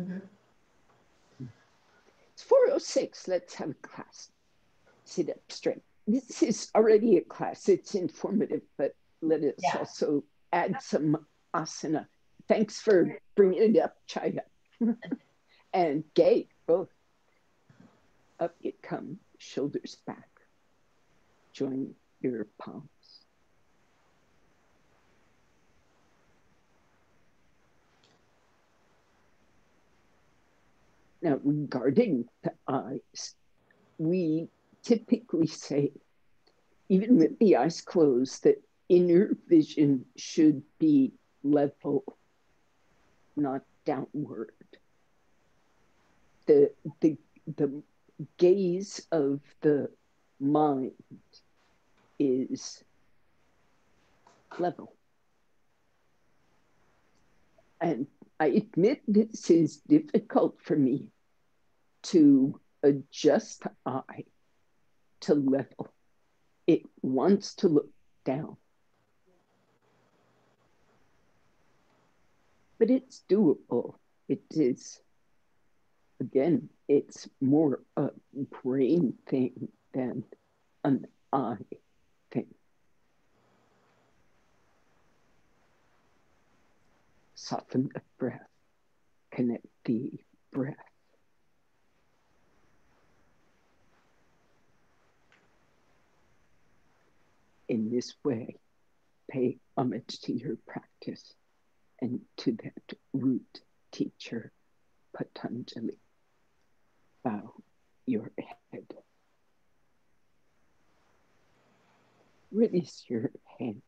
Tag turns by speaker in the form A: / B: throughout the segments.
A: Mm-hmm.
B: It's 4:06. Let's have a class. Sit up straight. This is already a class. It's informative, but let us also add some asana. Thanks for bringing it up, Chaya. And Gay, both. Up you come, shoulders back. Join your palms. Now, regarding the eyes, we typically say, even with the eyes closed, that inner vision should be level, not downward. The gaze of the mind is level. And I admit this is difficult for me to adjust the eye to level. It wants to look down. But it's doable. It is, again, it's more a brain thing than an eye thing. Soften the breath, connect the breath. In this way, pay homage to your practice and to that root teacher, Patanjali. Bow your head. Release your hands.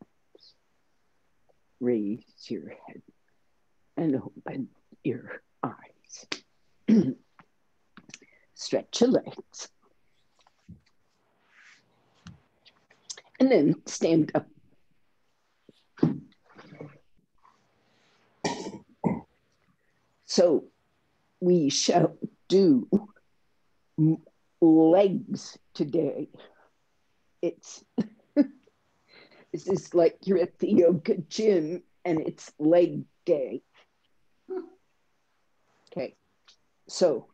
B: Raise your head and open your eyes. Stretch your legs. And then stand up. So we shall do legs today. It's this is like you're at the yoga gym and it's leg day. Okay, so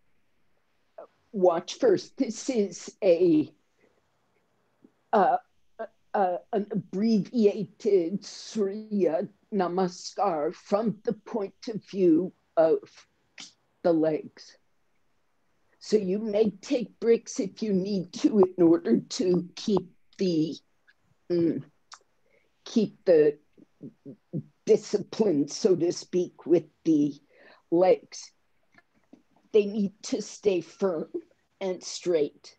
B: watch first. This is an abbreviated Surya Namaskar from the point of view of the legs. So you may take breaks if you need to in order to keep the discipline, so to speak, with the legs. They need to stay firm and straight,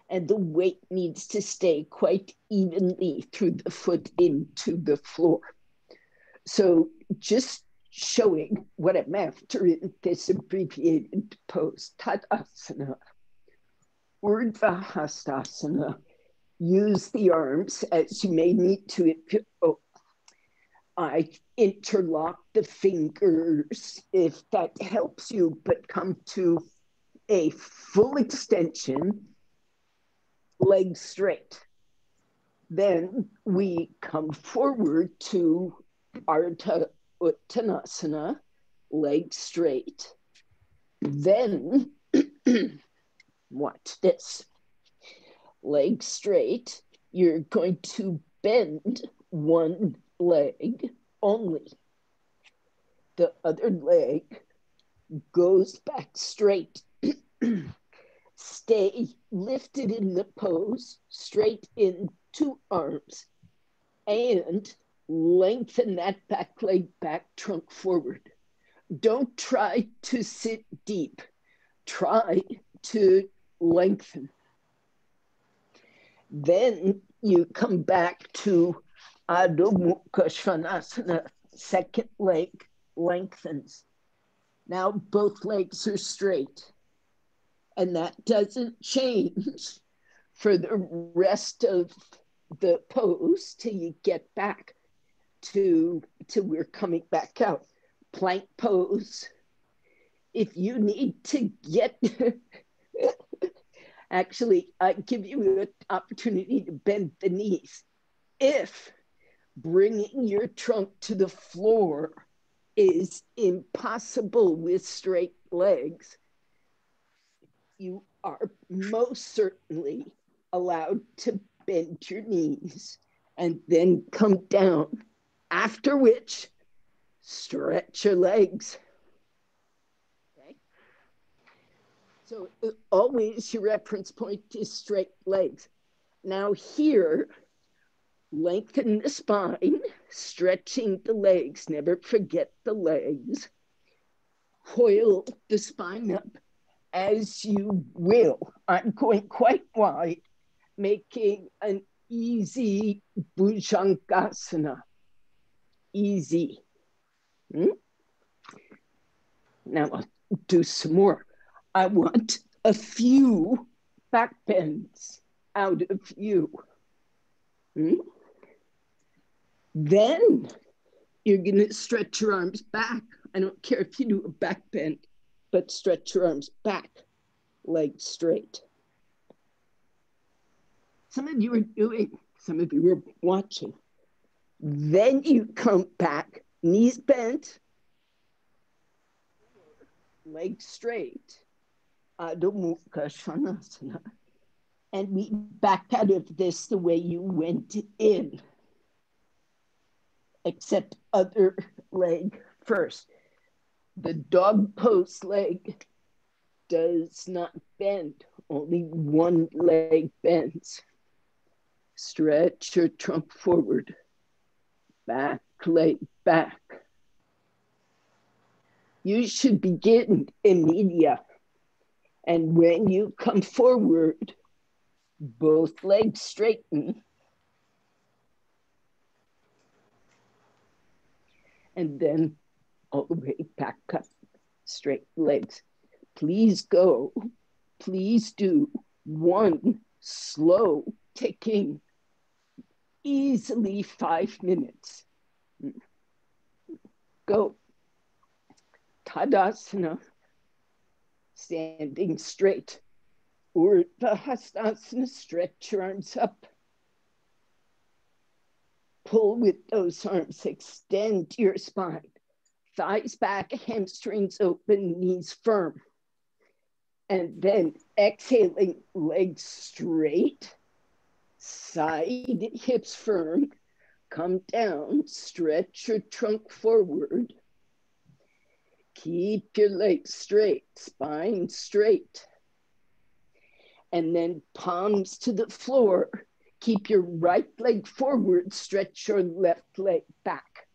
B: and the weight needs to stay quite evenly through the foot into the floor. So just showing what I'm after in this abbreviated pose, Tadasana, Urdhva Hastasana. Use the arms as you may need to. If you, I interlock the fingers if that helps you, but come to a full extension, legs straight. Then we come forward to Ardha Uttanasana, legs straight. Then, watch this. Legs straight, you're going to bend one leg only. The other leg goes back straight. Stay lifted in the pose, straight in two arms, and lengthen that back leg, back trunk forward. Don't try to sit deep. Try to lengthen. Then you come back to Adho Mukha Svanasana, second leg lengthens. Now both legs are straight. And that doesn't change for the rest of the pose till you get back to we're coming back out. Plank pose. If you need to get, actually, I give you an opportunity to bend the knees. If bringing your trunk to the floor is impossible with straight legs, you are most certainly allowed to bend your knees and then come down, after which stretch your legs. Okay? So always your reference point is straight legs. Now here, lengthen the spine, stretching the legs. Never forget the legs. Coil the spine up as you will. I'm going quite wide, making an easy bhujangasana. Easy. Now I'll do some more. I want a few back bends out of you. Then you're going to stretch your arms back. I don't care if you do a back bend, but stretch your arms back, legs straight. Some of you are doing, some of you are watching. Then you come back, knees bent, legs straight, Adho Mukha Svanasana. And we back out of this the way you went in, except other leg first. The dog pose leg does not bend, only one leg bends. Stretch your trunk forward, back leg back. You should begin in media. And when you come forward, both legs straighten. And then all the way back up, straight legs. Please go, please do one slow ticking, easily 5 minutes. Go. Tadasana, standing straight. Urdhva Hastasana, stretch your arms up. Pull with those arms, extend your spine. Thighs back, hamstrings open, knees firm. And then exhaling, legs straight, side hips firm. Come down, stretch your trunk forward. Keep your legs straight, spine straight. And then palms to the floor. Keep your right leg forward, stretch your left leg back.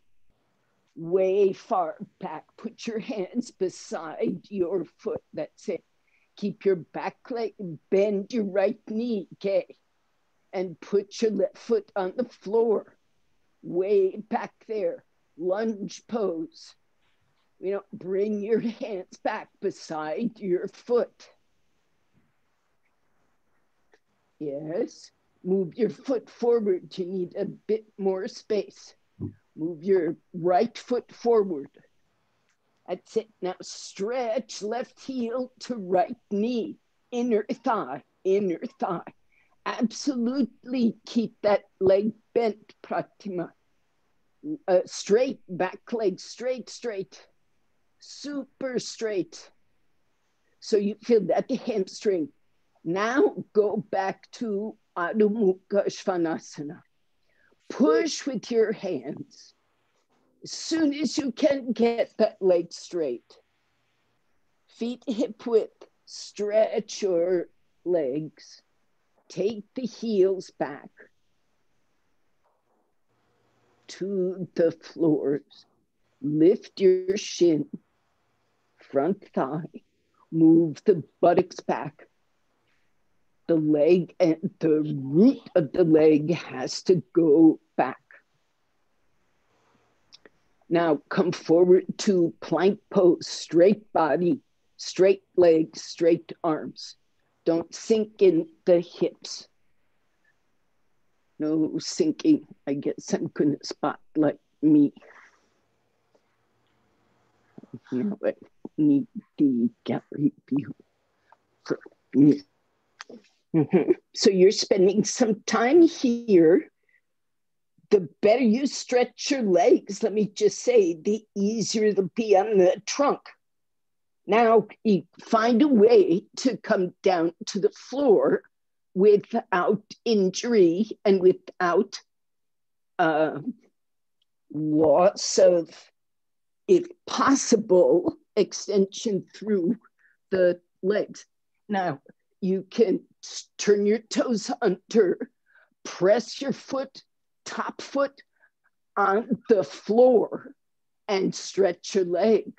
B: Way far back. Put your hands beside your foot. That's it. Keep your back leg, bend your right knee, okay? And put your left foot on the floor. Way back there. Lunge pose. Bring your hands back beside your foot. Yes. Move your foot forward. You need a bit more space. Move your right foot forward. That's it. Now stretch left heel to right knee. Inner thigh, inner thigh. Absolutely keep that leg bent, Pratima. Straight, back leg, straight, straight. Super straight. So you feel that hamstring. Now go back to Adho Mukha Svanasana. Push with your hands. As soon as you can, get that leg straight. Feet hip width. Stretch your legs. Take the heels back to the floors. Lift your shin, front thigh. Move the buttocks back. The leg and the root of the leg has to go back. Now come forward to plank pose, straight body, straight legs, straight arms. Don't sink in the hips. No sinking. I guess I'm going to spotlight me. Now I need the gallery view for me. So you're spending some time here the better you stretch your legs, let me just say, the easier it'll be on the trunk. Now you find a way to come down to the floor without injury and without loss of, if possible, extension through the legs. Now you can turn your toes under, press your top foot on the floor and stretch your leg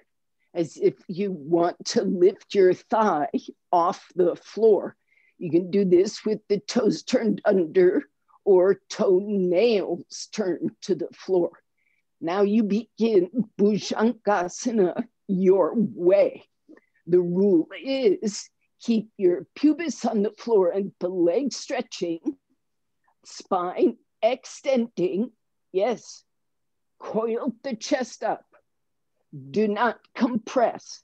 B: as if you want to lift your thigh off the floor. You can do this with the toes turned under or toenails turned to the floor. Now you begin Bhujangasana your way. The rule is keep your pubis on the floor and the leg stretching, spine extending. Yes, coil the chest up. Do not compress.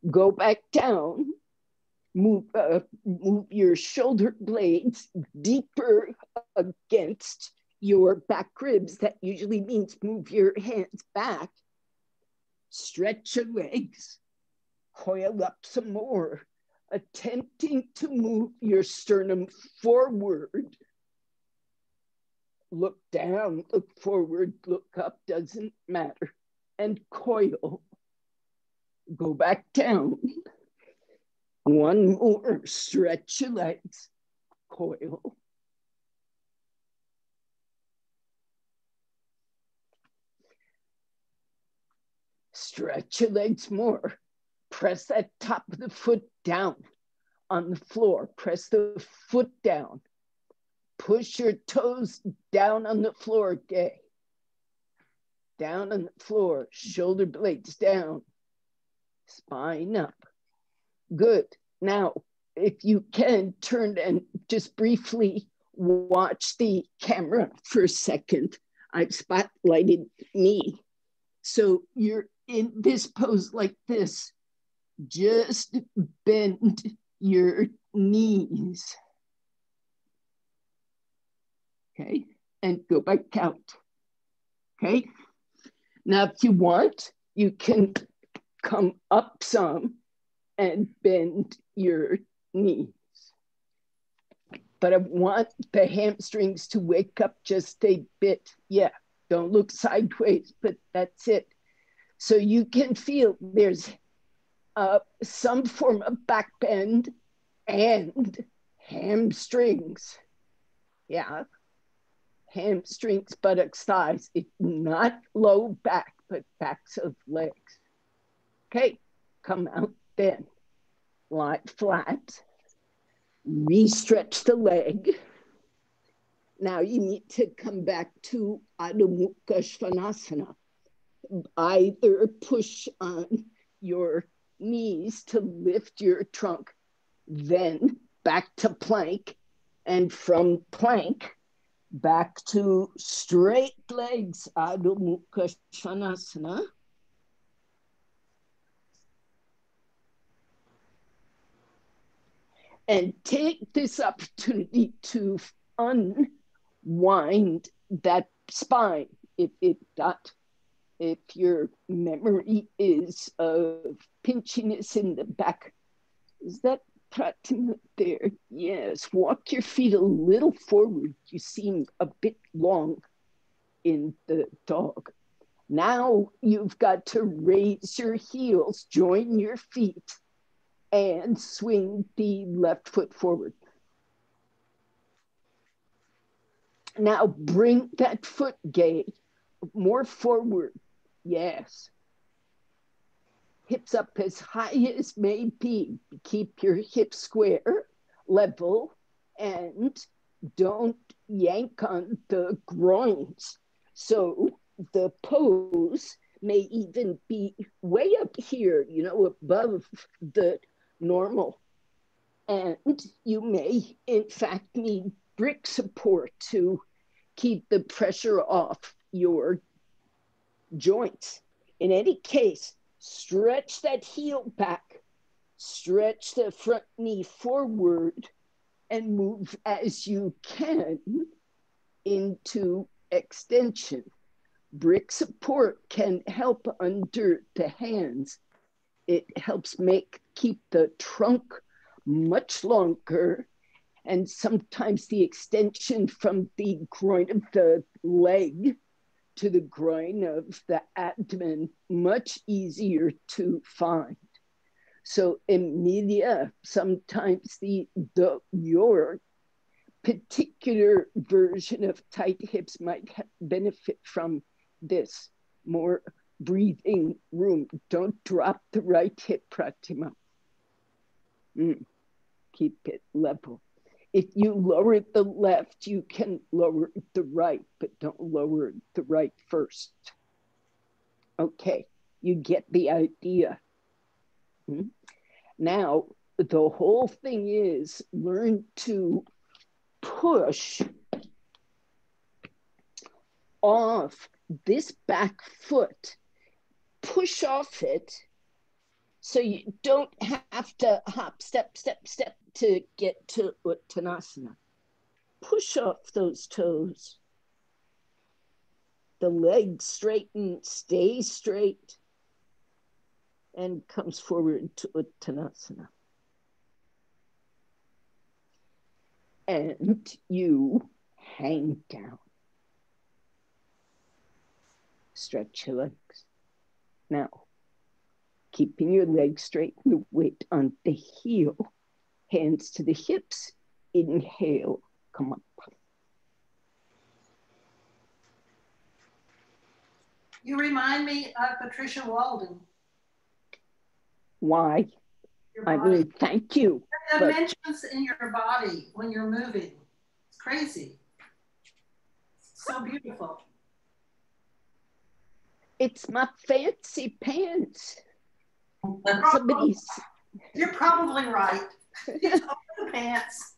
B: Go back down. Move your shoulder blades deeper against your back ribs. That usually means move your hands back. Stretch your legs. Coil up some more, attempting to move your sternum forward. Look down, look forward, look up, doesn't matter. And coil. Go back down. One more, stretch your legs, coil. Stretch your legs more. Press that top of the foot down on the floor. Press the foot down. Push your toes down on the floor, okay? Down on the floor, shoulder blades down, spine up. Good. Now, if you can, turn and just briefly watch the camera for a second. I've spotlighted me. So you're in this pose like this. Just bend your knees. Okay, and go back out. Okay, now if you want, you can come up some and bend your knees. But I want the hamstrings to wake up just a bit. Yeah, don't look sideways, but that's it. So you can feel there's some form of back bend and hamstrings. Yeah, hamstrings, buttocks, thighs. It's not low back, but backs of legs. Okay, come out then. Lie flat. Re-stretch the leg. Now you need to come back to Adho Mukha Svanasana. Either push on your knees to lift your trunk, then back to plank, and from plank back to straight legs, Adho Mukha Svanasana. And take this opportunity to unwind that spine. If your memory is of pinchiness in the back, is that Pratima there? Yes, walk your feet a little forward. You seem a bit long in the dog. Now you've got to raise your heels, join your feet, and swing the left foot forward. Now bring that foot, Gay, more forward. Yes. Hips up as high as may be. Keep your hips square, level, and don't yank on the groins. So the pose may even be way up here, above the normal. And you may, in fact, need brick support to keep the pressure off your joints. In any case, stretch that heel back, stretch the front knee forward, and move as you can into extension. Brick support can help under the hands. It helps keep the trunk much longer, and sometimes the extension from the groin of the leg to the groin of the abdomen much easier to find. So Emilia, sometimes your particular version of tight hips might benefit from this more breathing room. Don't drop the right hip, Pratima. Keep it level. If you lower the left, you can lower the right, but don't lower the right first. Okay, you get the idea. Now, the whole thing is learn to push off this back foot. Push off it so you don't have to hop, step, step, step to get to Uttanasana. Push off those toes. The legs straighten, stay straight, and comes forward to Uttanasana. And you hang down. Stretch your legs. Now, keeping your legs straight, the weight on the heel, hands to the hips, inhale, come up.
A: You remind me of Patricia Walden.
B: Why? I mean, thank you.
A: The dimensions in your body when you're moving. It's crazy. So beautiful.
B: It's my fancy pants.
A: You're probably right. It's over the pants.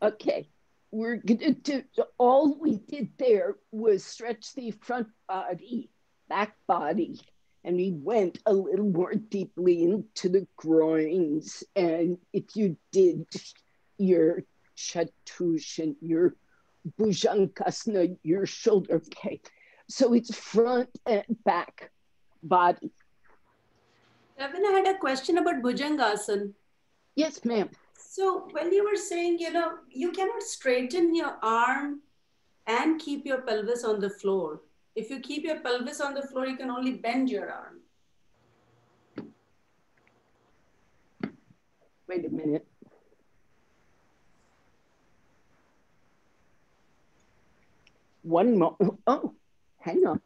B: Okay, we're gonna do, all we did there was stretch the front body, back body, and we went a little more deeply into the groins. And if you did your chatushan, your bhujankasana, your shoulder, okay. So it's front and back body.
C: Devon, I had a question about Bhujangasana.
B: Yes, ma'am.
C: So when you were saying, you cannot straighten your arm and keep your pelvis on the floor. If you keep your pelvis on the floor, you can only bend your arm.
B: Wait a minute. One more. Oh, hang on.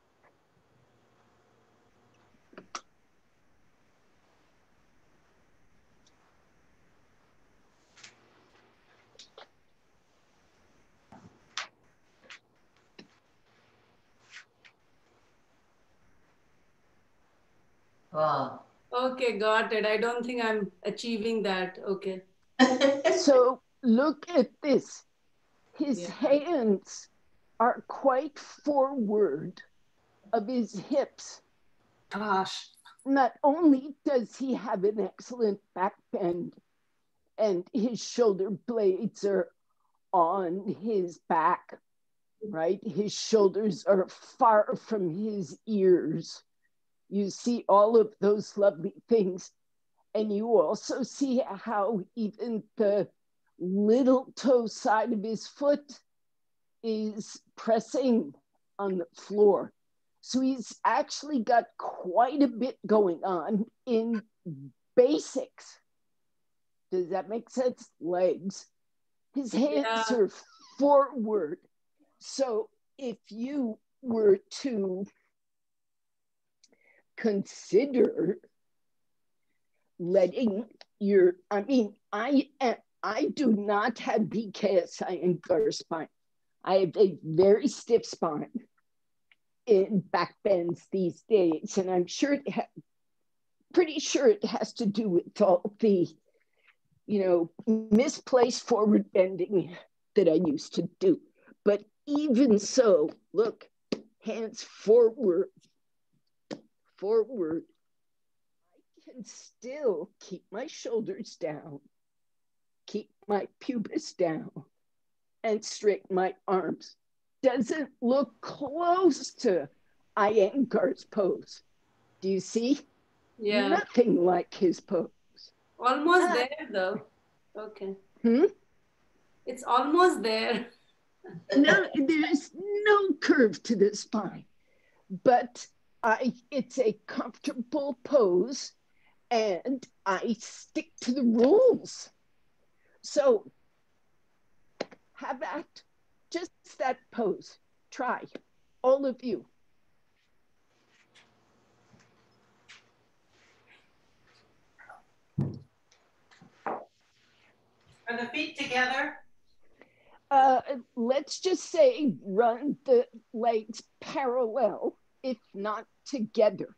C: Wow. Okay, got it. I don't think I'm achieving that. Okay.
B: So look at this. His hands are quite forward of his hips.
A: Gosh.
B: Not only does he have an excellent back bend and his shoulder blades are on his back, right? His shoulders are far from his ears. You see all of those lovely things. And you also see how even the little toe side of his foot is pressing on the floor. So he's actually got quite a bit going on in basics. Does that make sense? Legs. His hands are forward. So if you were to consider letting your, I do not have BKS Iyengar spine. I have a very stiff spine in back bends these days, and I'm sure pretty sure it has to do with all the, misplaced forward bending that I used to do. But even so, look, hands forward. I can still keep my shoulders down, keep my pubis down, and straighten my arms. Doesn't look close to Iyengar's pose. Do you see?
C: Yeah.
B: Nothing like his pose.
C: Almost there though. Okay. It's almost there.
B: No, there's no curve to the spine, but it's a comfortable pose and I stick to the rules. So how about just that pose? Try, all of you.
A: Are the feet together?
B: Let's just say run the legs parallel, if not together.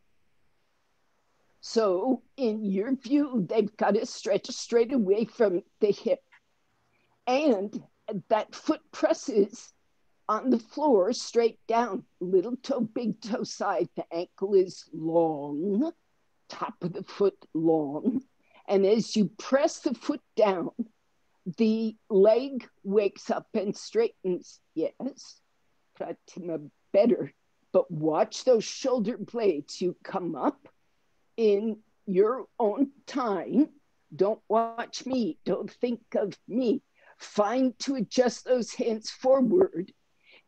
B: So in your view, they've got to stretch straight away from the hip. And that foot presses on the floor straight down, little toe, big toe side. The ankle is long, top of the foot long. And as you press the foot down, the leg wakes up and straightens. Yes, Pratima, better. But watch those shoulder blades. You come up in your own time. Don't watch me. Don't think of me. Find to adjust those hands forward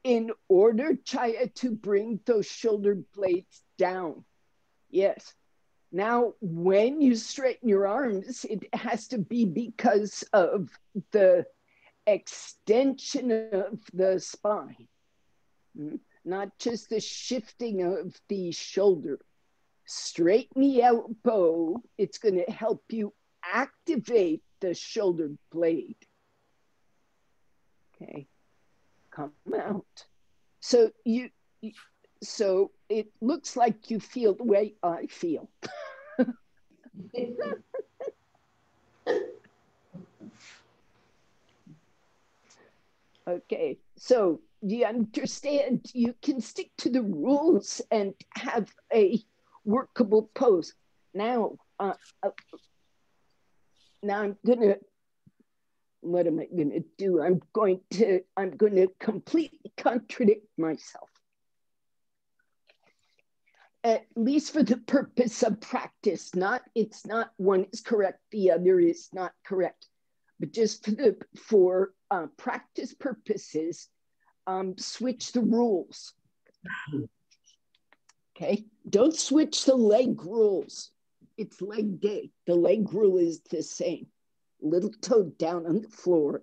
B: in order, Chaya, to bring those shoulder blades down. Yes. Now, when you straighten your arms, it has to be because of the extension of the spine, not just the shifting of the shoulder. Straighten the elbow. It's going to help you activate the shoulder blade. Okay, come out. So so it looks like you feel the way I feel. Okay, so do you understand? You can stick to the rules and have a workable pose. Now, now I'm gonna. What am I gonna do? I'm going to completely contradict myself. At least for the purpose of practice. It's not one is correct, the other is not correct. But just for practice purposes, switch the rules. Okay, don't switch the leg rules. It's leg day. The leg rule is the same. Little toe down on the floor,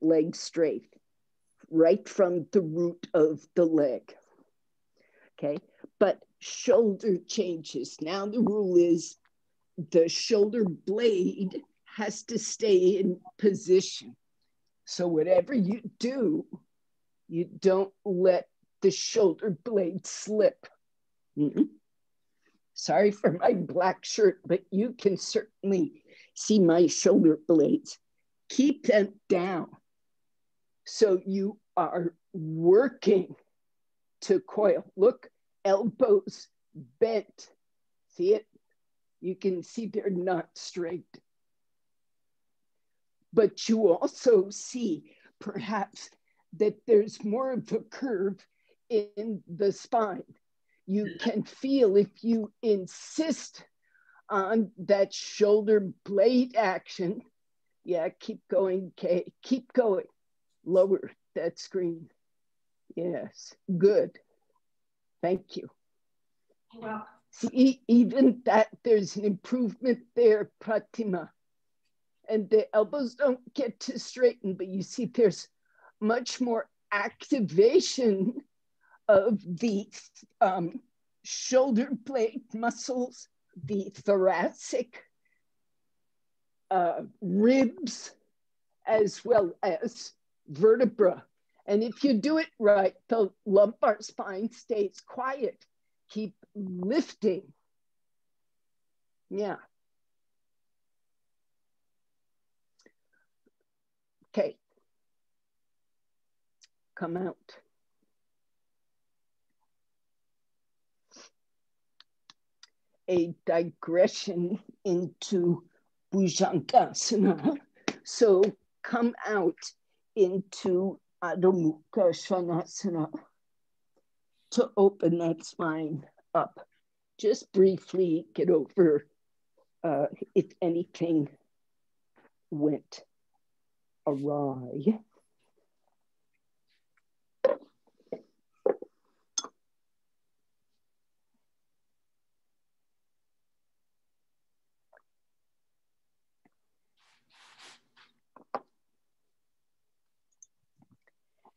B: leg straight, right from the root of the leg. Okay, but shoulder changes. Now the rule is the shoulder blade has to stay in position. So whatever you do, you don't let the shoulder blade slip. Sorry for my black shirt, but you can certainly see my shoulder blades. Keep them down. So you are working to coil. Look, elbows bent. See it? You can see they're not straight. But you also see perhaps that there's more of a curve in the spine. You can feel if you insist on that shoulder blade action. Yeah, keep going, Kay. Keep going. Lower that screen. Yes, good. Thank you.
A: Well,
B: see, even that there's an improvement there, Pratima. And the elbows don't get to straighten, but you see there's much more activation of the shoulder blade muscles, the thoracic ribs, as well as vertebra. And if you do it right, the lumbar spine stays quiet. Keep lifting. Yeah. Okay. Come out. A digression into Bhujangasana. So come out into Adho Mukha Svanasana to open that spine up. Just briefly get over if anything went awry.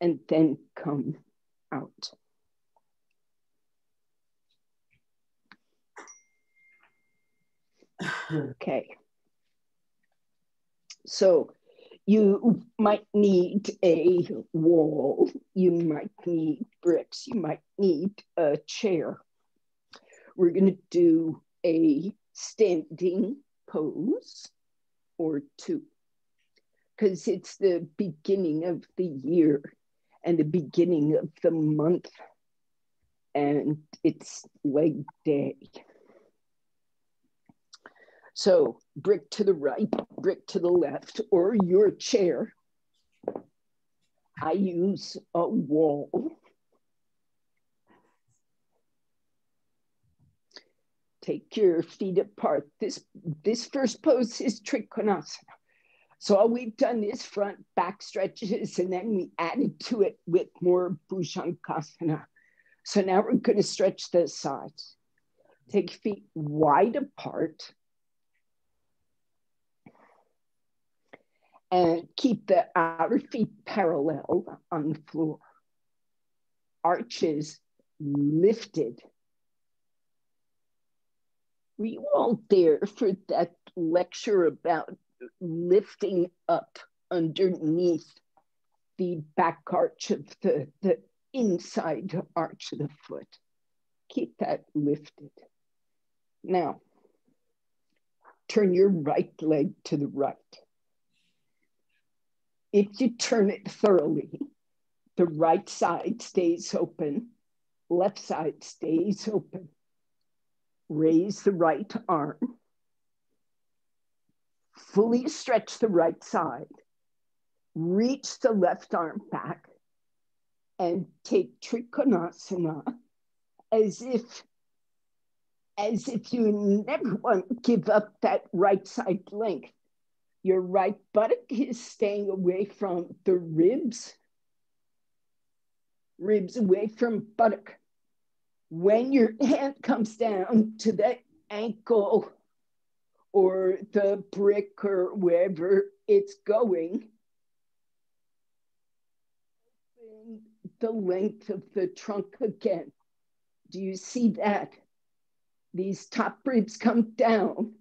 B: And then come out. Okay. So you might need a wall, you might need bricks, you might need a chair. We're going to do a standing pose or two because it's the beginning of the year and the beginning of the month, and it's leg day. So brick to the right, brick to the left, or your chair. I use a wall. Take your feet apart. This first pose is Trikonasana. So all we've done is front back stretches, and then we added to it with more Bhujankasana. So now we're going to stretch the sides. Take your feet wide apart. And keep the outer feet parallel on the floor. Arches lifted. Were you all there for that lecture about lifting up underneath the back arch of the inside arch of the foot? Keep that lifted. Now, turn your right leg to the right. If you turn it thoroughly, the right side stays open, left side stays open. Raise the right arm. Fully stretch the right side. Reach the left arm back and take Trikonasana as if you never want to give up that right side length. Your right buttock is staying away from the ribs. Ribs away from buttock. When your hand comes down to the ankle or the brick or wherever it's going, open the length of the trunk again. Do you see that? These top ribs come down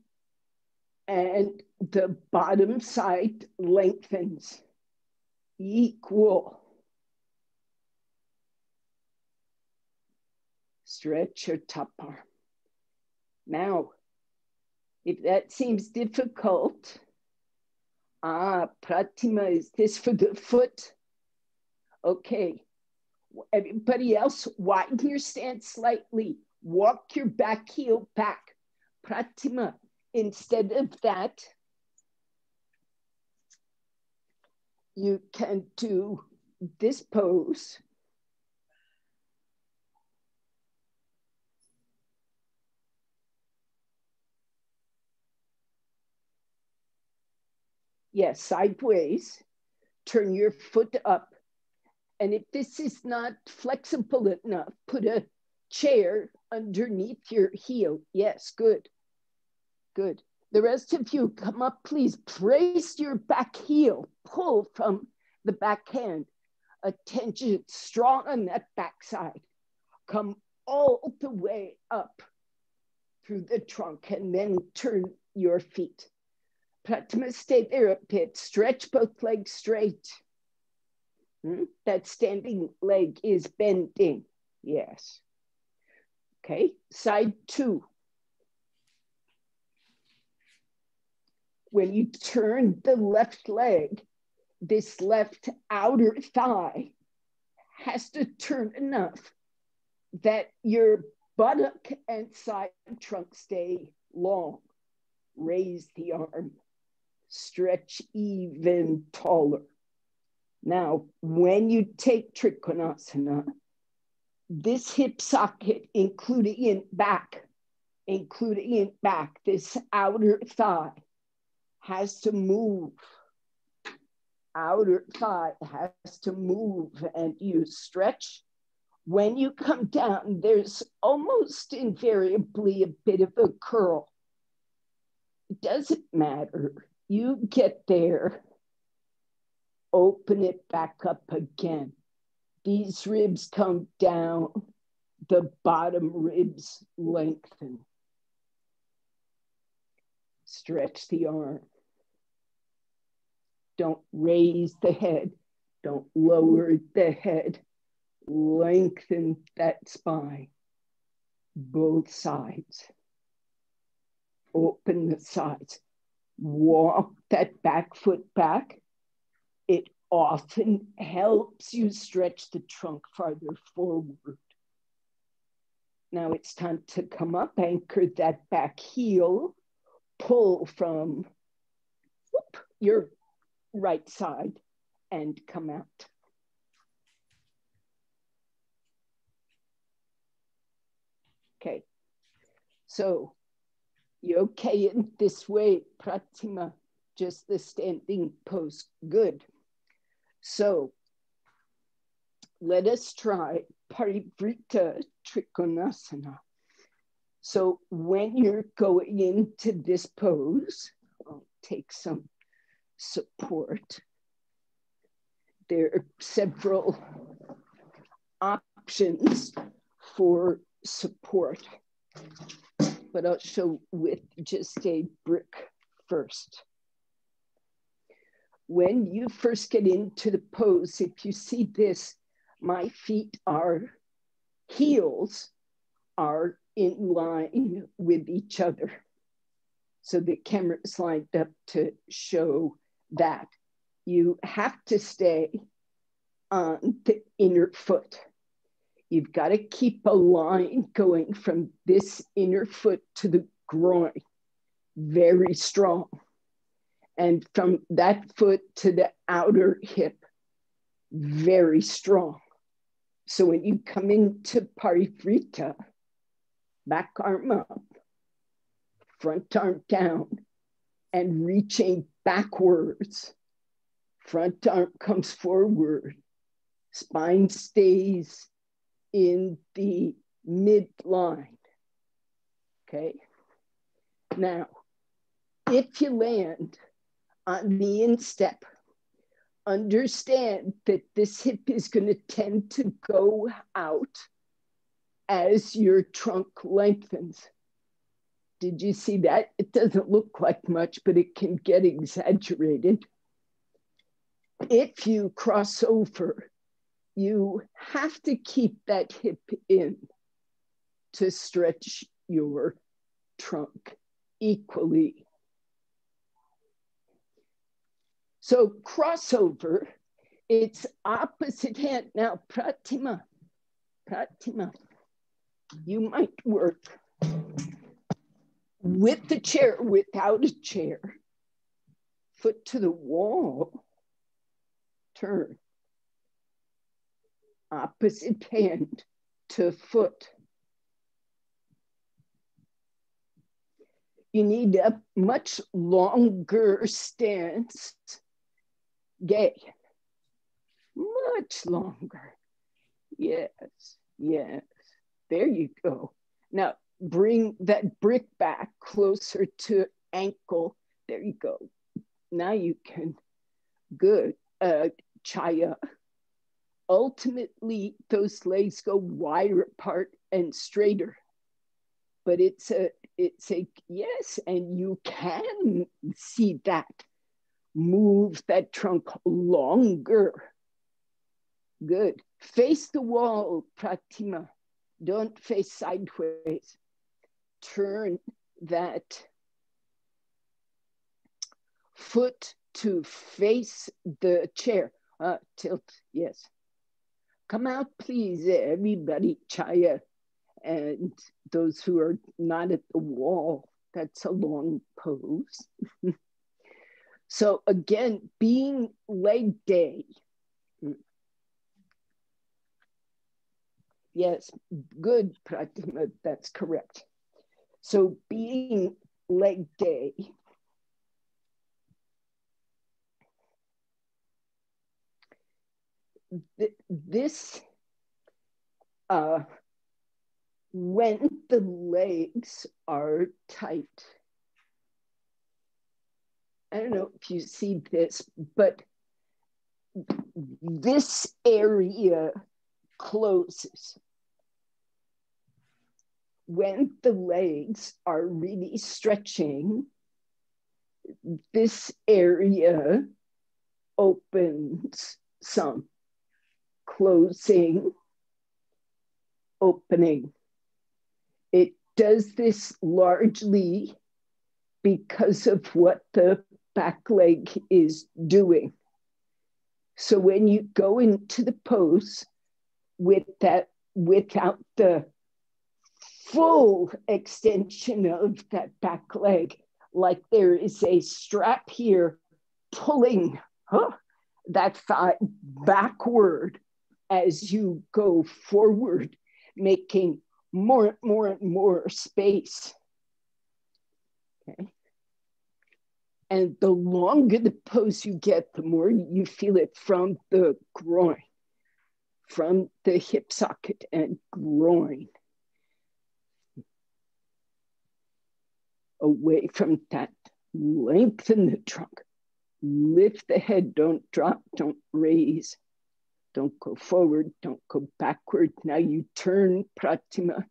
B: and the bottom side lengthens. Equal. Stretch your top arm. Now, if that seems difficult, Pratima, is this for the foot? Okay. Everybody else, widen your stance slightly. Walk your back heel back. Pratima. Instead of that, you can do this pose. Yes, sideways. Turn your foot up. And if this is not flexible enough, put a chair underneath your heel. Yes, good. Good. The rest of you, come up, please. Brace your back heel. Pull from the back hand. Attention strong on that back side. Come all the way up through the trunk and then turn your feet. Pratima, stay there a bit. Stretch both legs straight. That standing leg is bending. Yes. Okay, side two. When you turn the left leg, this left outer thigh has to turn enough that your buttock and side trunk stay long. Raise the arm. Stretch even taller. Now, when you take Trikonasana, this hip socket, including in back, this outer thigh has to move. Outer thigh has to move, and you stretch. When you come down, there's almost invariably a bit of a curl. It doesn't matter. You get there, open it back up again. These ribs come down, the bottom ribs lengthen. Stretch the arm. Don't raise the head. Don't lower the head. Lengthen that spine. Both sides. Open the sides. Walk that back foot back. It often helps you stretch the trunk farther forward. Now it's time to come up, anchor that back heel, pull from your right side and come out. Okay, so you okay in this way, Pratima, just the standing pose, good. So let us try Parivrita Trikonasana. So when you're going into this pose, I'll take some support. There are several options for support, but I'll show with just a brick first. When you first get into the pose, if you see this, my feet heels are in line with each other. So the camera is lined up to show that. You have to stay on the inner foot. You've got to keep a line going from this inner foot to the groin, very strong. And from that foot to the outer hip, very strong. So when you come into Parivrita, back arm up, front arm down, and reaching backwards. Front arm comes forward, spine stays in the midline. Okay. Now, if you land on the instep, understand that this hip is going to tend to go out as your trunk lengthens. Did you see that? It doesn't look like much, but it can get exaggerated. If you cross over, you have to keep that hip in to stretch your trunk equally. So crossover, it's opposite hand. Now, Pratima, you might work with the chair, without a chair, foot to the wall, turn, opposite hand to foot. You need a much longer stance. Gay, much longer. Yes, yes, there you go. Now bring that brick back closer to ankle. There you go. Now you can, good, Chaya. Ultimately, those legs go wider apart and straighter. But it's a yes, and you can see that. Move that trunk longer. Good. Face the wall, Pratima. Don't face sideways. Turn that foot to face the chair. Tilt, yes. Come out, please, everybody, Chaya. And those who are not at the wall, that's a long pose. So again, being leg day, Yes, good, Pratima, that's correct. So being leg day, this, when the legs are tight, I don't know if you see this, but this area closes. When the legs are really stretching, this area opens some, closing, opening. It does this largely because of what the back leg is doing. So when you go into the pose with that, without the full extension of that back leg, like there is a strap here pulling that thigh backward as you go forward, making more and more space. Okay. And the longer the pose you get, the more you feel it from the groin, from the hip socket and groin. Away from that, lengthen the trunk, lift the head, don't drop, don't raise, don't go forward, don't go backward. Now you turn Pratima,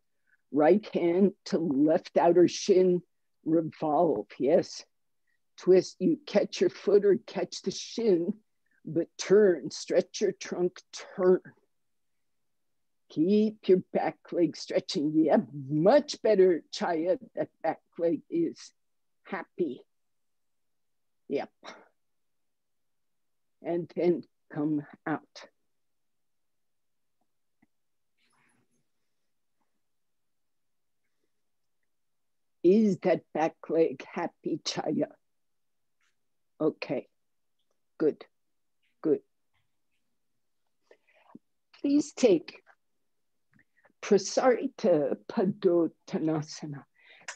B: right hand to left outer shin, revolve, yes. Twist, you catch your foot or catch the shin, but turn, stretch your trunk, turn. Keep your back leg stretching. Yeah, much better, Chaya. That back leg is happy. Yep. And then come out. Is that back leg happy, Chaya? Okay, good, good. Please take Prasarita Padottanasana.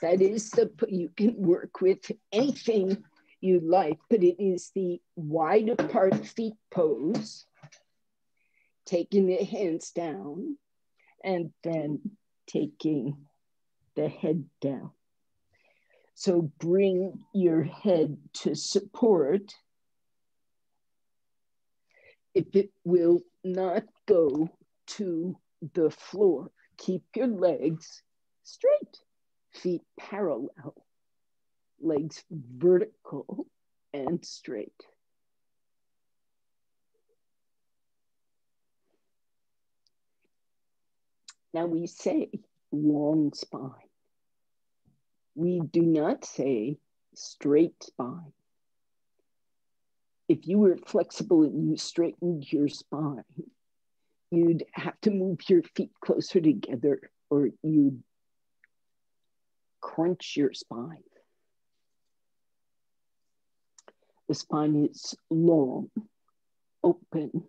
B: That is you can work with anything you like, but it is the wide apart feet pose, taking the hands down and then taking the head down. So bring your head to support. If it will not go to the floor, keep your legs straight, feet parallel, legs vertical and straight. Now we say long spine. We do not say straight spine. If you were flexible and you straightened your spine, you'd have to move your feet closer together or you'd crunch your spine. The spine is long, open,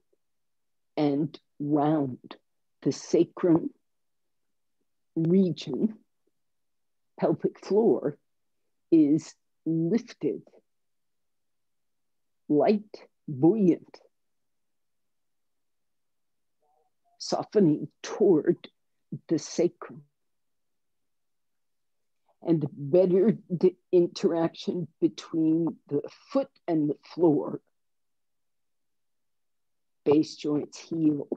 B: and round. The sacrum region, pelvic floor, is lifted, light, buoyant, softening toward the sacrum. And the better the interaction between the foot and the floor, base joints, heel,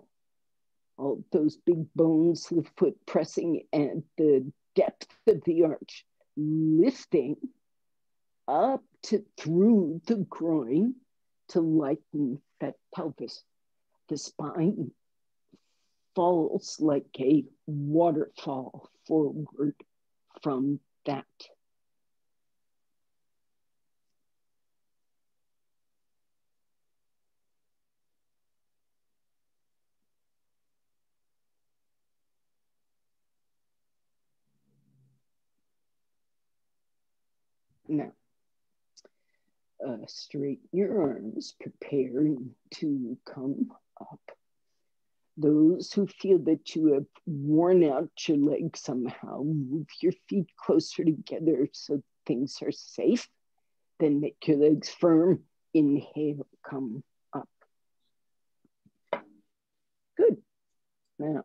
B: all those big bones, the foot pressing and the depth of the arch, lifting up to through the groin to lighten that pelvis. The spine falls like a waterfall forward from that. Now, straighten your arms, preparing to come up. Those who feel that you have worn out your legs somehow, move your feet closer together so things are safe. Then make your legs firm. Inhale, come up. Good. Now,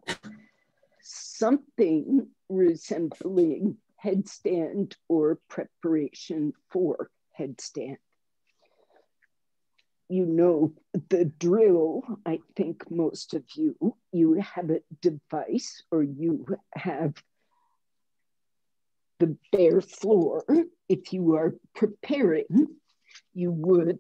B: something resembling headstand or preparation for headstand. You know the drill. I think most of you have a device, or you have the bare floor. If you are preparing, you would,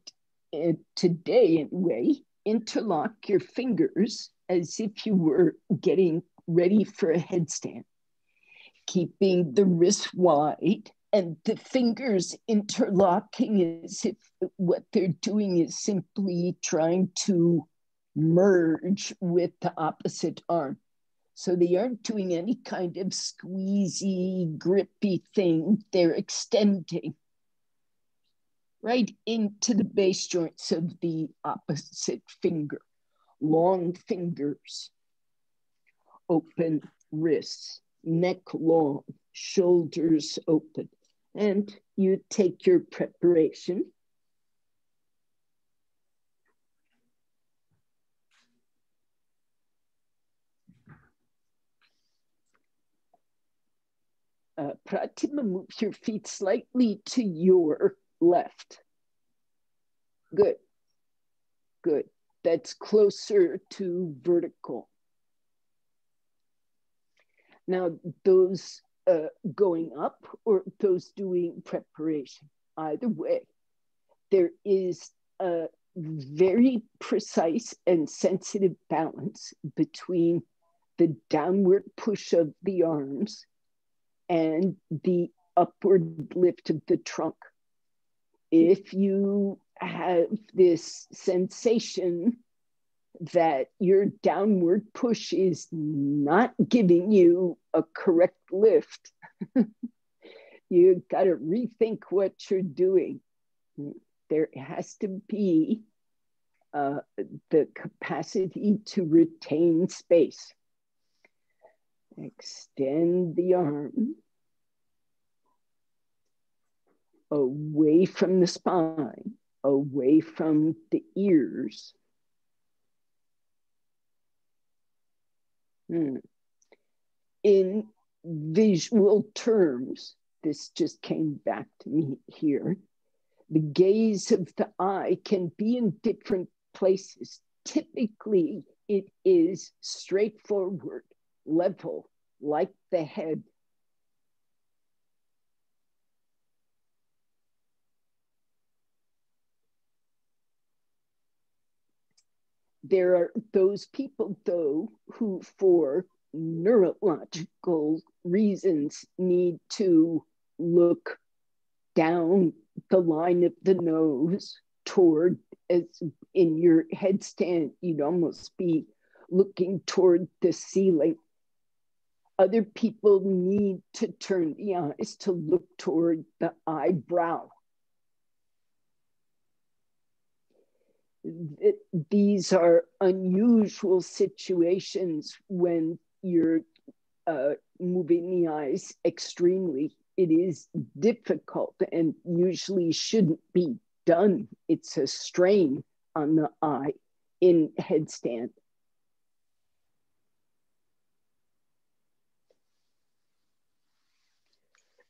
B: today anyway, interlock your fingers as if you were getting ready for a headstand, keeping the wrist wide and the fingers interlocking as if what they're doing is simply trying to merge with the opposite arm. So they aren't doing any kind of squeezy, grippy thing. They're extending right into the base joints of the opposite finger. Long fingers, open wrists, neck long, shoulders open. And you take your preparation. Pratima, move your feet slightly to your left. Good, good. That's closer to vertical. Now, those going up or those doing preparation, either way, there is a very precise and sensitive balance between the downward push of the arms and the upward lift of the trunk. If you have this sensation that your downward push is not giving you a correct lift, you got to rethink what you're doing. There has to be the capacity to retain space. Extend the arm away from the spine, away from the ears. In visual terms, this just came back to me here. The gaze of the eye can be in different places. Typically, it is straightforward, level, like the head. There are those people, though, who for neurological reasons need to look down the line of the nose toward, as in your headstand, you'd almost be looking toward the ceiling. Other people need to turn the eyes to look toward the eyebrow. These are unusual situations when you're moving the eyes extremely. It is difficult and usually shouldn't be done. It's a strain on the eye in headstand.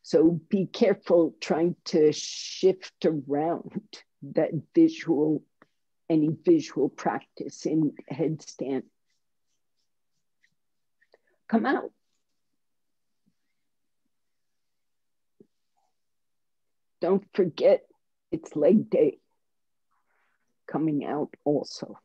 B: So be careful trying to shift around that visual, any visual practice in headstand. Come out. Don't forget, it's leg day coming out also.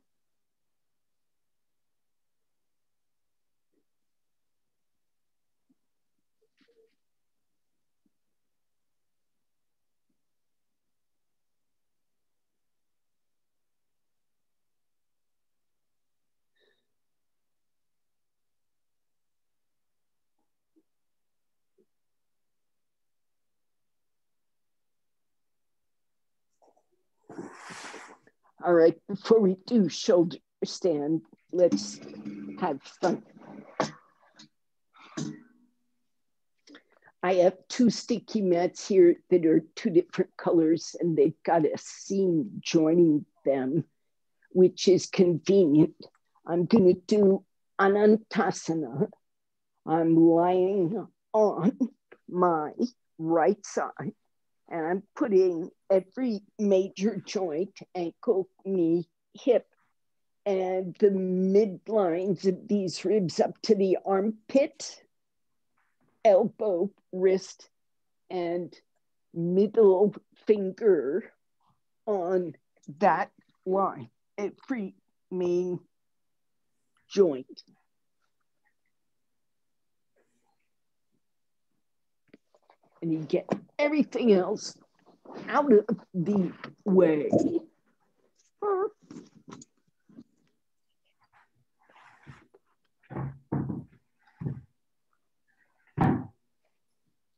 B: All right, before we do shoulder stand, let's have fun. I have 2 sticky mats here that are 2 different colors, and they've got a seam joining them, which is convenient. I'm going to do Anantasana. I'm lying on my right side, and I'm putting every major joint, ankle, knee, hip, and the midlines of these ribs up to the armpit, elbow, wrist, and middle finger on that line, every main joint. And you get everything else out of the way.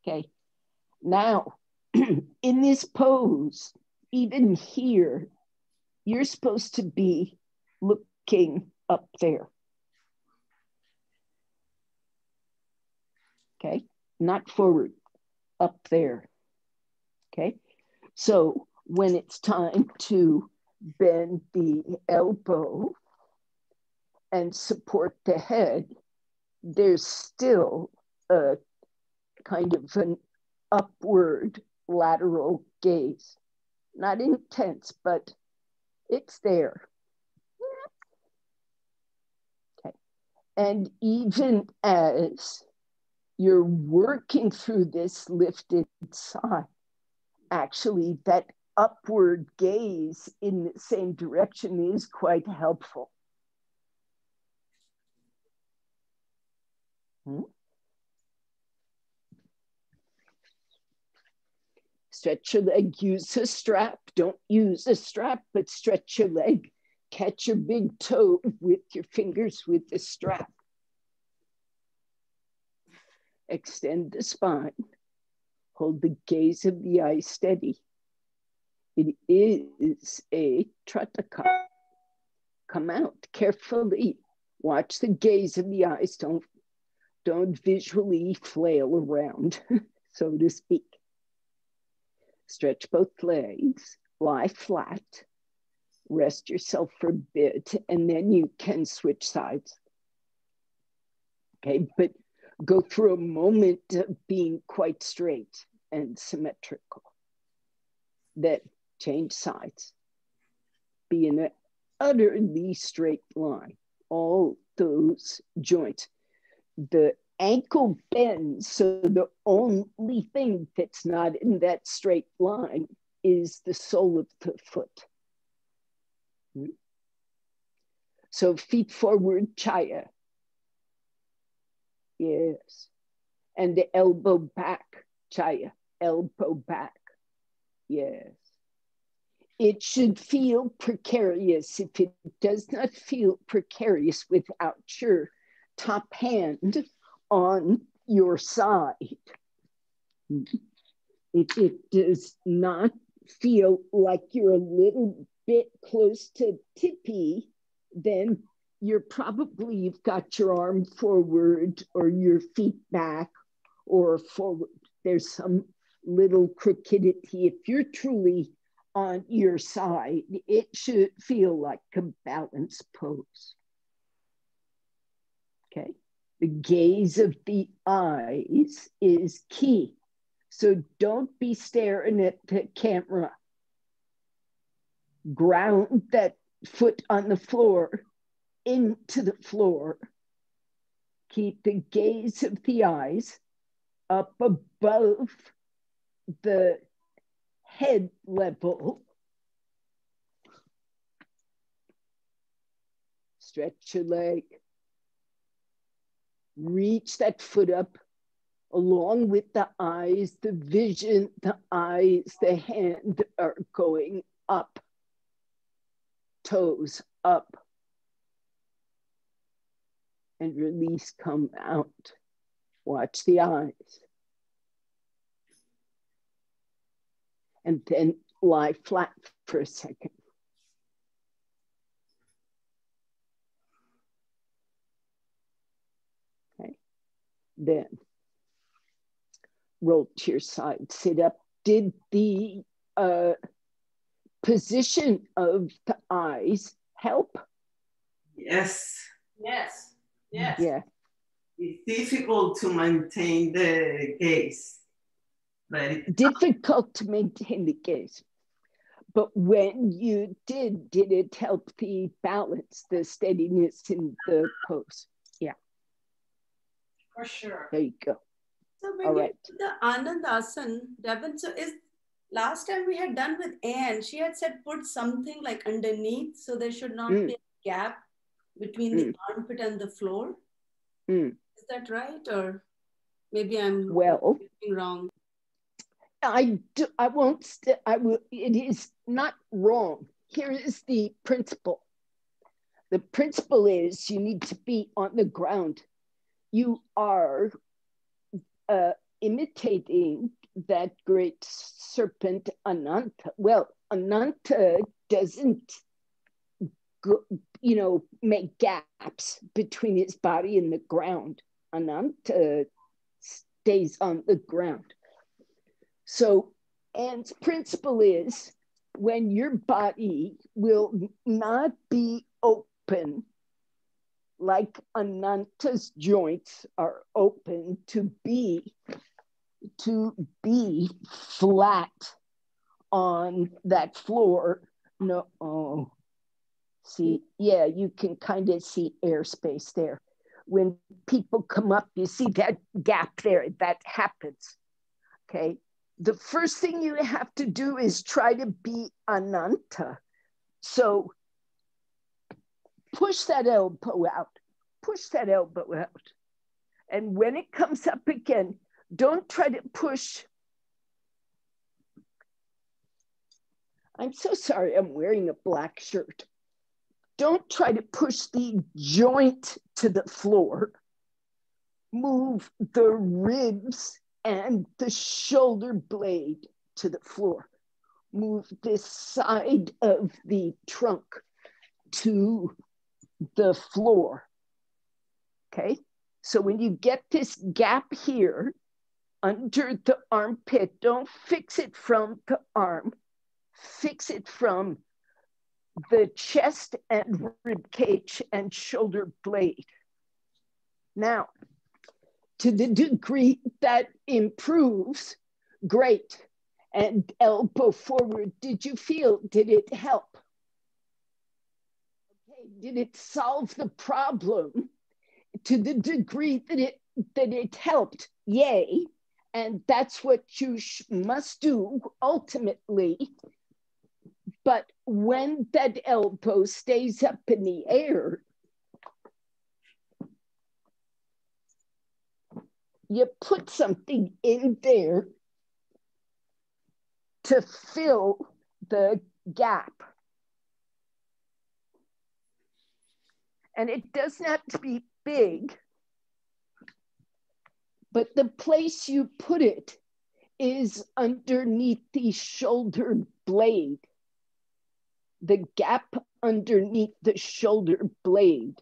B: Okay, now in this pose, even here, you're supposed to be looking up there. Okay, not forward, up there. Okay, so when it's time to bend the elbow and support the head, there's still a kind of an upward lateral gaze. Not intense, but it's there. Okay. And even as you're working through this lifted side, actually that upward gaze in the same direction is quite helpful. Stretch your leg, use a strap. Don't use a strap, but stretch your leg. Catch your big toe with your fingers with the strap. Extend the spine. Hold the gaze of the eye steady. It is a Trataka. Come out carefully. Watch the gaze of the eyes. Don't visually flail around, so to speak. Stretch both legs, lie flat, rest yourself for a bit, and then you can switch sides. Okay, but go through a moment of being quite straight and symmetrical. Then change sides. Be in an utterly straight line. All those joints. The ankle bends, so the only thing that's not in that straight line is the sole of the foot. So feet forward, chaya. Yes. And the elbow back, chaya. Elbow back. Yes. It should feel precarious. If it does not feel precarious without your top hand on your side, if it does not feel like you're a little bit close to tippy, then you've got your arm forward or your feet back or forward. There's some little crookedity. If you're truly on your side, it should feel like a balanced pose. Okay. The gaze of the eyes is key. So don't be staring at the camera. Ground that foot on the floor into the floor. Keep the gaze of the eyes up above the head level. Stretch your leg. Reach that foot up along with the eyes, the vision, the eyes, the hand are going up. Toes up. And release, come out. Watch the eyes. And then lie flat for a second. Then roll to your side, sit up. Did the position of the eyes help?
D: Yes.
A: Yes. Yes.
B: Yeah.
D: It's difficult to maintain the gaze. But
B: Difficult to maintain the gaze. But when you did it help the balance, the steadiness in the pose? Yeah.
A: For sure.
B: There you go.
C: So when
B: All
C: you
B: right.
C: do the Anandasan, Devon, so is last time we had done with Anne, she had said put something like underneath so there should not be a gap between the armpit and the floor. Is that right? Or maybe I'm wrong.
B: I won't, I will, it is not wrong. Here is the principle. The principle is you need to be on the ground. You are imitating that great serpent Ananta. Well, Ananta doesn't go, make gaps between his body and the ground. Ananta stays on the ground. So Anne's principle is when your body will not be open like Ananta's joints are open, to be flat on that floor. No, see, yeah, you can kind of see airspace there. When people come up, you see that gap there, that happens, okay? The first thing you have to do is try to be Ananta. So push that elbow out. Push that elbow out. And when it comes up again, don't try to push. I'm so sorry, I'm wearing a black shirt. Don't try to push the joint to the floor. Move the ribs and the shoulder blade to the floor. Move this side of the trunk to the floor. Okay, so when you get this gap here under the armpit, don't fix it from the arm, fix it from the chest and rib cage and shoulder blade. Now, to the degree that improves, great. And elbow forward, did it help? Okay, did it solve the problem? To the degree that it helped, yay. And that's what you must do ultimately. But when that elbow stays up in the air, you put something in there to fill the gap. And it doesn't have to be big, but the place you put it is underneath the shoulder blade, the gap underneath the shoulder blade.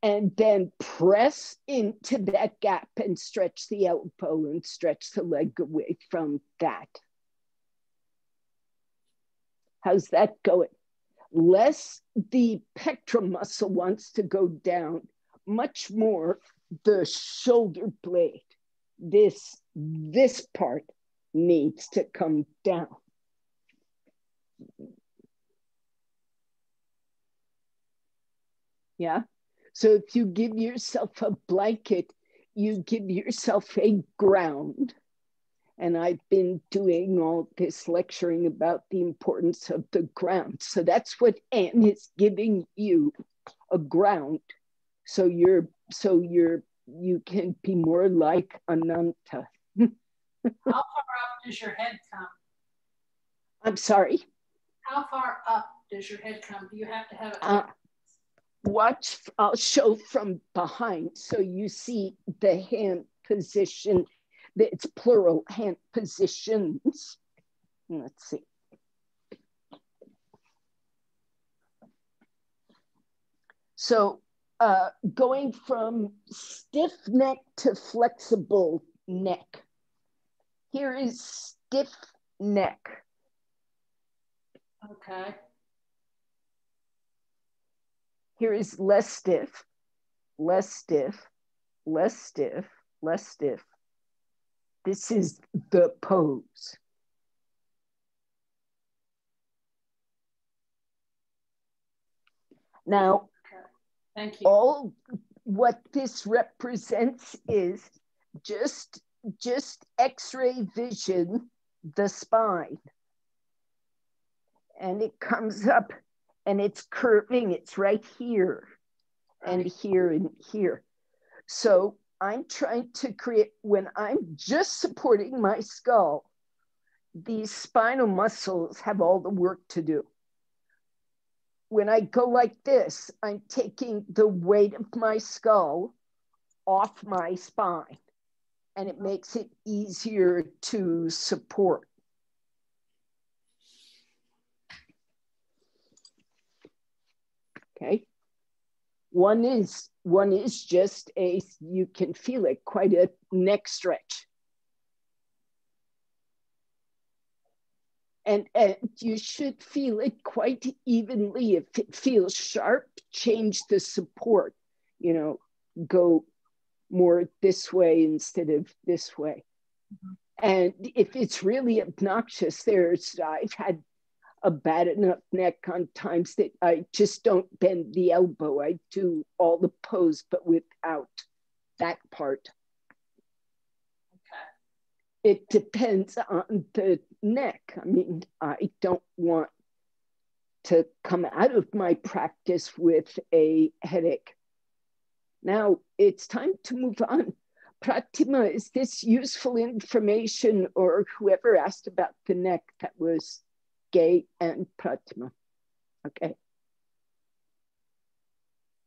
B: And then press into that gap and stretch the elbow and stretch the leg away from that. How's that going? Less the pectoral muscle wants to go down, much more the shoulder blade. This part needs to come down. Yeah? So if you give yourself a blanket, you give yourself a ground. And I've been doing all this lecturing about the importance of the ground. So that's what Anne is giving you, a ground. So you can be more like Ananta.
A: How far up does your head come?
B: I'm sorry?
A: How far up does your head come? Do you have to have it?
B: Watch, I'll show from behind. So you see the hand position, it's plural hand positions. Let's see. So going from stiff neck to flexible neck. Here is stiff neck.
A: Okay.
B: Here is less stiff, less stiff, less stiff, less stiff. This is the pose. Now,
A: thank you.
B: all what this represents is just X-ray vision, the spine. And it comes up and it's curving, it's right here and here and here. So I'm trying to create, when I'm just supporting my skull, these spinal muscles have all the work to do. When I go like this, I'm taking the weight of my skull off my spine, and it makes it easier to support. Okay. One is just you can feel it, quite a neck stretch. And you should feel it quite evenly. If it feels sharp, change the support, go more this way instead of this way. Mm-hmm. And if it's really obnoxious, I've had a bad enough neck on times that I just don't bend the elbow. I do all the pose, but without that part. It depends on the neck. I mean, I don't want to come out of my practice with a headache. Now it's time to move on. Pratima, is this useful information, or whoever asked about the neck? That was Gay and Pratima. Okay.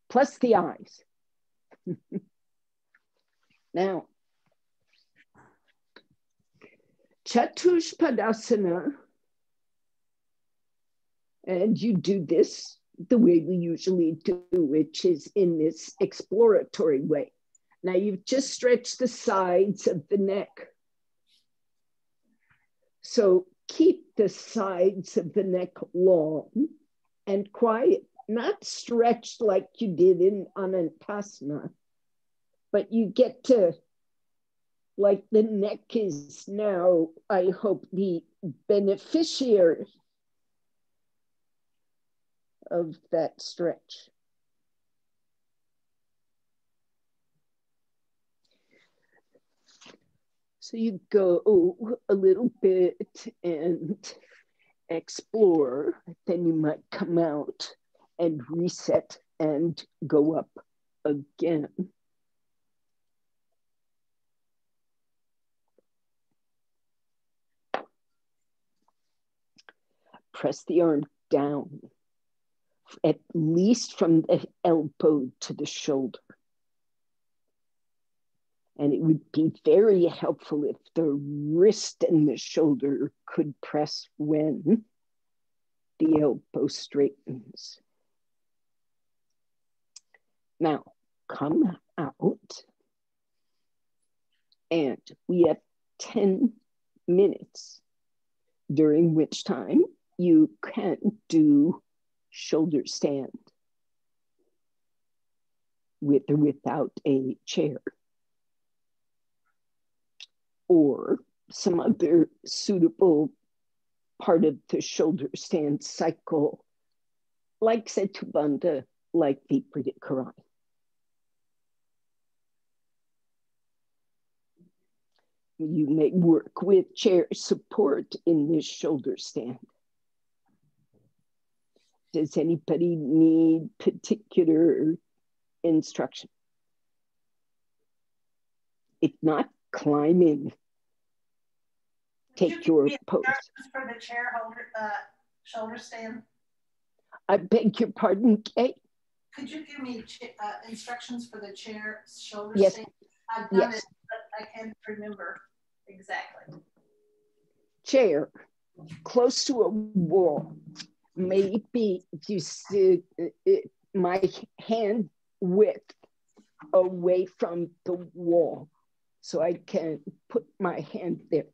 B: Plus the eyes. Now, Chatushpadasana, and you do this the way we usually do, which is in this exploratory way. Now you've just stretched the sides of the neck. So keep the sides of the neck long and quiet, not stretched like you did in Anantasana, but you get to, like the neck is now, I hope, the beneficiary of that stretch. So you go a little bit and explore, then you might come out and reset and go up again. Press the arm down, at least from the elbow to the shoulder. And it would be very helpful if the wrist and the shoulder could press when the elbow straightens. Now, come out, and we have 10 minutes, during which time you can do shoulder stand with or without a chair, or some other suitable part of the shoulder stand cycle, like Setubandha, like Viparita. You may work with chair support in this shoulder stand. Does anybody need particular instruction? If not, climb in. Take your pose.
A: For the chair holder, shoulder stand.
B: I beg your pardon, Kate?
A: Could you give me instructions for the chair shoulder stand? I've done it, but I can't remember exactly.
B: Chair, close to a wall. Maybe you see my hand width away from the wall so I can put my hand there.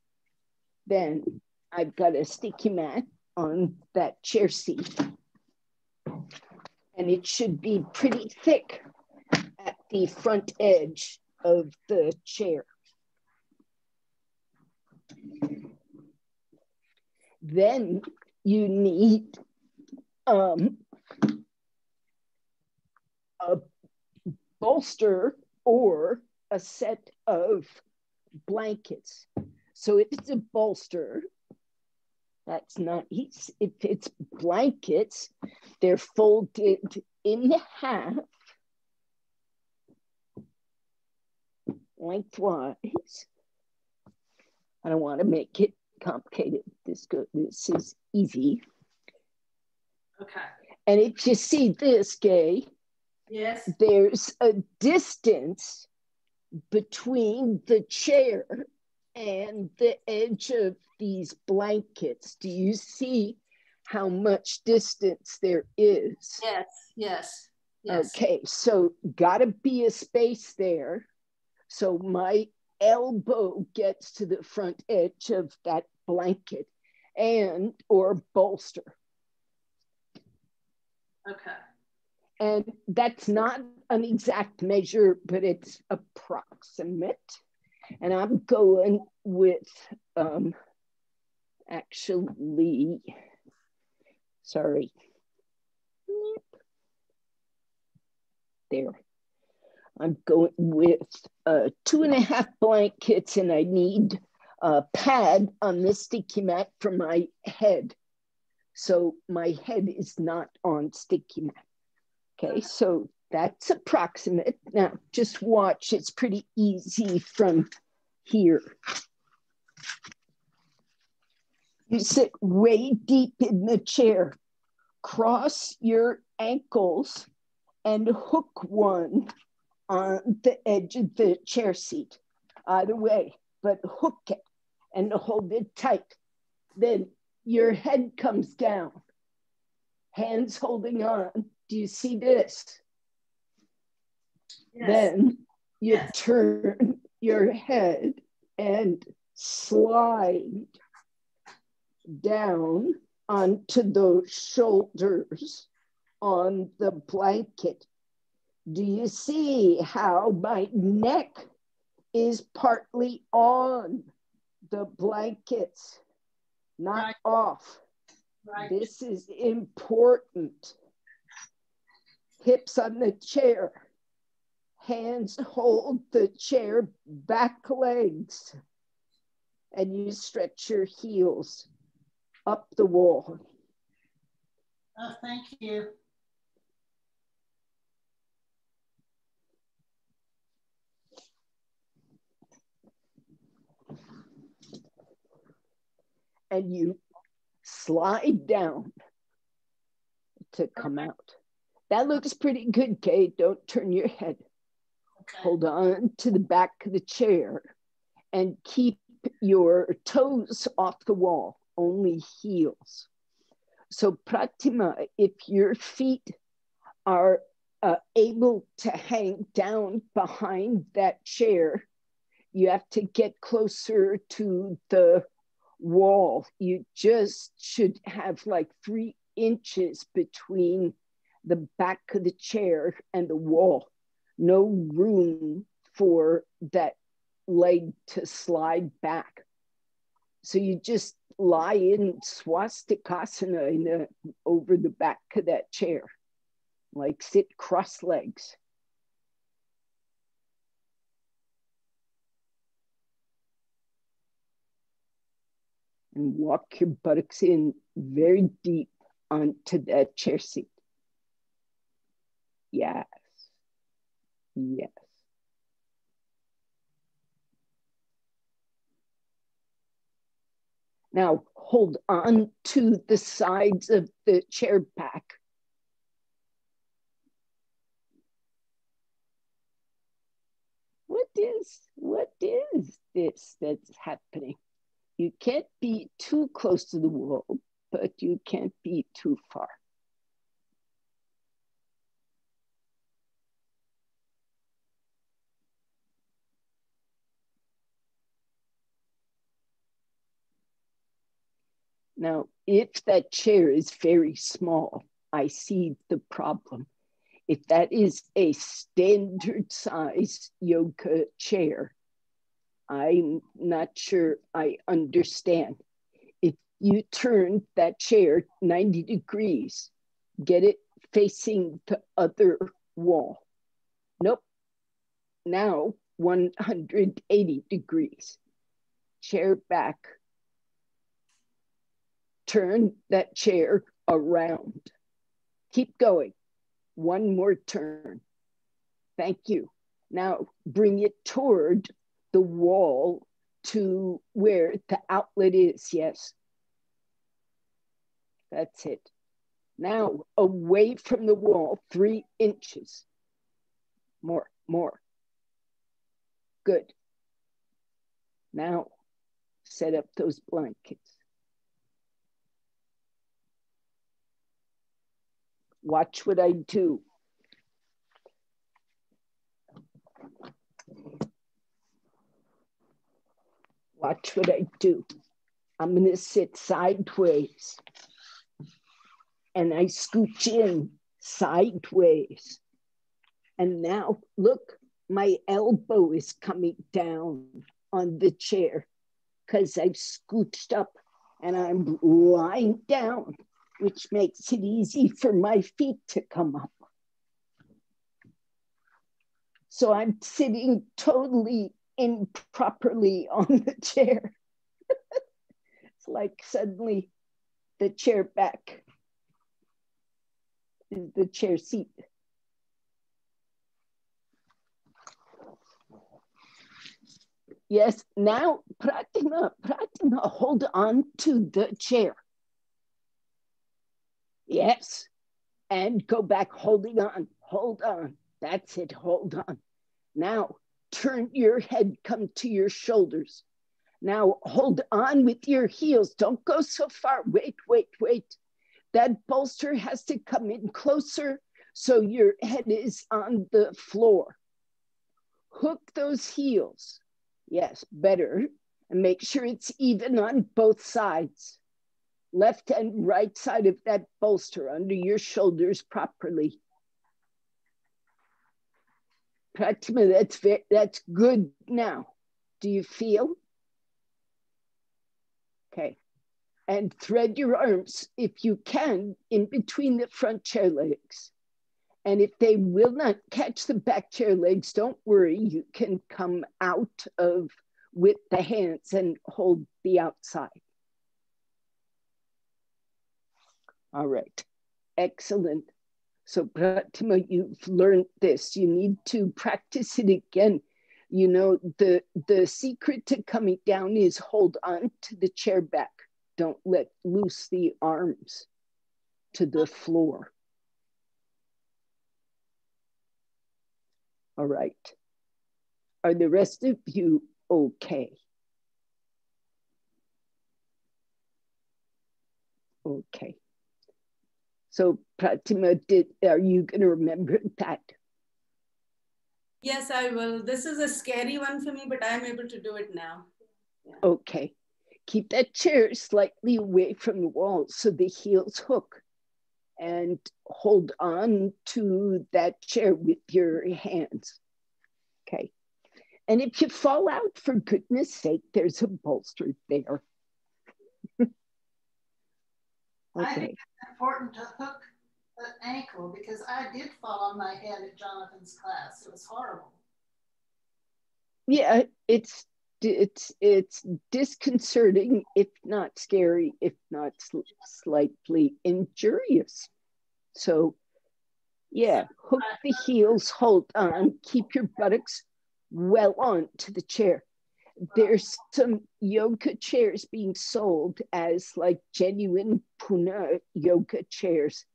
B: Then I've got a sticky mat on that chair seat, and it should be pretty thick at the front edge of the chair. Then you need a bolster or a set of blankets. So if it's a bolster, that's nice. If it's blankets, they're folded in half lengthwise. I don't want to make it complicated. This is easy.
A: Okay.
B: And if you see this, Gay,
A: yes,
B: there's a distance between the chair and the edge of these blankets. Do you see how much distance there is?
A: Yes, yes, yes.
B: Okay, so gotta be a space there. So my elbow gets to the front edge of that blanket and or bolster.
A: Okay.
B: And that's not an exact measure, but it's approximate. And I'm going with, actually, sorry. There. I'm going with 2.5 blankets, and I need a pad on the sticky mat for my head. So my head is not on sticky mat. Okay, so that's approximate. Now just watch, it's pretty easy from here. You sit way deep in the chair, cross your ankles and hook one on the edge of the chair seat, either way, but hook it and hold it tight. Then your head comes down, hands holding on. Do you see this? Yes. Then you turn your head and slide down onto those shoulders on the blanket. Do you see how my neck is partly on the blankets, not off? Right. This is important. Hips on the chair. Hands hold the chair, back legs. And you stretch your heels up the wall.
A: Oh, thank you.
B: And you slide down to come out. That looks pretty good, Kate. Don't turn your head. Okay. Hold on to the back of the chair and keep your toes off the wall, only heels. So Pratima, if your feet are able to hang down behind that chair, you have to get closer to the wall. You just should have like 3 inches between the back of the chair and the wall. No room for that leg to slide back. So you just lie in swastikasana over the back of that chair, like sit cross legs. And walk your buttocks in very deep onto that chair seat. Yes. Yes. Now hold on to the sides of the chair back. What is this that's happening? You can't be too close to the wall, but you can't be too far. Now, if that chair is very small, I see the problem. If that is a standard size yoga chair, I'm not sure I understand. If you turn that chair 90 degrees, get it facing the other wall. Nope. Now 180 degrees. Chair back. Turn that chair around. Keep going. One more turn. Thank you. Now bring it toward the wall to where the outlet is. Yes. That's it. Now away from the wall, 3 inches. More. Good. Now set up those blankets. Watch what I do. Watch what I do. I'm going to sit sideways. And I scooch in sideways. And now, look, my elbow is coming down on the chair because I've scooched up and I'm lying down, which makes it easy for my feet to come up. So I'm sitting totally improperly on the chair. It's like suddenly the chair back is the chair seat. Yes, now Pratima, hold on to the chair. Yes, and go back, holding on, hold on. That's it, hold on. Now, turn your head, come to your shoulders. Now, hold on with your heels. Don't go so far. Wait. That bolster has to come in closer so your head is on the floor. Hook those heels. Yes, better. And make sure it's even on both sides. Left and right side of that bolster under your shoulders properly. Pratima, that's good now. Do you feel? Okay. And thread your arms, if you can, in between the front chair legs. And if they will not catch the back chair legs, don't worry. You can come out of with the hands and hold the outside. All right. Excellent. So Pratima, you've learned this. You need to practice it again. You know, the secret to coming down is hold on to the chair back. Don't let loose the arms to the floor. All right. Are the rest of you okay? Okay. So Pratima, are you going to remember that?
C: Yes, I will. This is a scary one for me, but I'm able to do it now. Yeah.
B: Okay. Keep that chair slightly away from the wall so the heels hook, and hold on to that chair with your hands. Okay. And if you fall out, for goodness sake, there's a bolster there.
A: Okay. I think it's important to hook the ankle because I did fall on my head at Jonathan's class. It was horrible.
B: Yeah, it's disconcerting, if not scary, if not slightly injurious. So yeah, hook the heels, hold on, keep your buttocks well on to the chair. There's some yoga chairs being sold as like genuine Pune yoga chairs,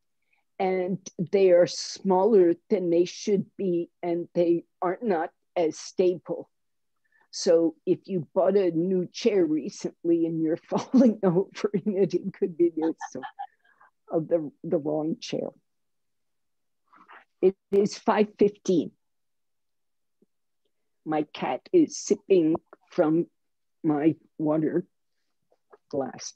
B: and they are smaller than they should be, and they are not as stable. So if you bought a new chair recently and you're falling over in it, it could be the wrong chair. It is 5:15. My cat is sipping from my water glass.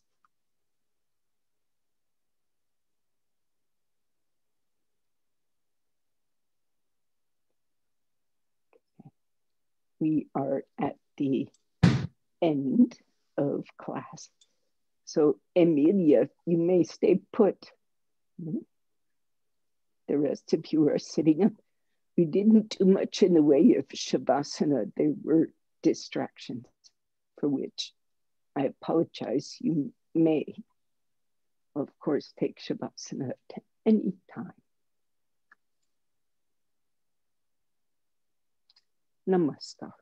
B: we are at the end of class. So Emilia, you may stay put. The rest of you are sitting up. We didn't do much in the way of Shavasana. There were distractions for which I apologize. You may, of course, take Shavasana at any time. Namaste.